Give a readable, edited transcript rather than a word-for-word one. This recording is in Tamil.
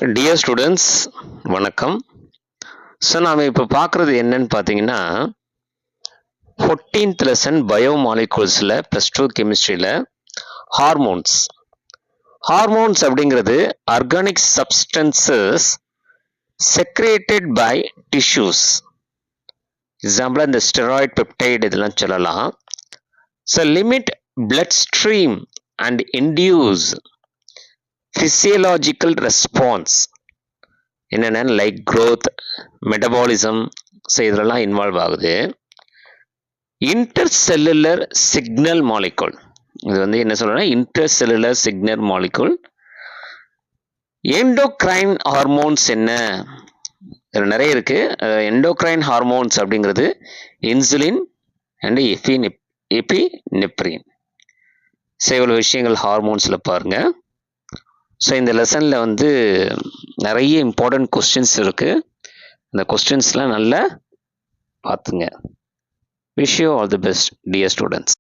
டியர் ஸ்டூடெண்ட்ஸ் வணக்கம். ஸோ நாம் இப்போ பார்க்குறது என்னன்னு பார்த்தீங்கன்னா 14th லெசன் பயோமாலிகூல்ஸில் +2 கெமிஸ்ட்ரியில் ஹார்மோன்ஸ். ஹார்மோன்ஸ் அப்படிங்கிறது organic substances secreted by tissues. எக்ஸாம்பிளாக இந்த ஸ்டெராய்ட் பெப்டைடு இதெல்லாம் சொல்லலாம். So limit blood stream and induce physiological response என்னென்ன லைக் growth, மெட்டபாலிசம், ஸோ இதெல்லாம் இன்வால்வ் ஆகுது. இன்டர்செல்லுலர் சிக்னல் மாலிகூல், இது வந்து என்ன சொல்றேன்னா intercellular signal molecule. Endocrine hormones என்ன, இதில் நிறைய இருக்கு. எண்டோக்ரைன் ஹார்மோன்ஸ் அப்படிங்கிறது இன்சுலின் அண்ட் எபினெப்ரின். ஸோ இவ்வளோ விஷயங்கள் ஹார்மோன்ஸில் பாருங்க. ஸோ இந்த லெசனில் வந்து நிறைய இம்பார்ட்டன்ட் கொஸ்டின்ஸ் இருக்குது. இந்த கொஸ்டின்ஸ்லாம் நல்லா பார்த்துங்க. Wish you all the best dear students.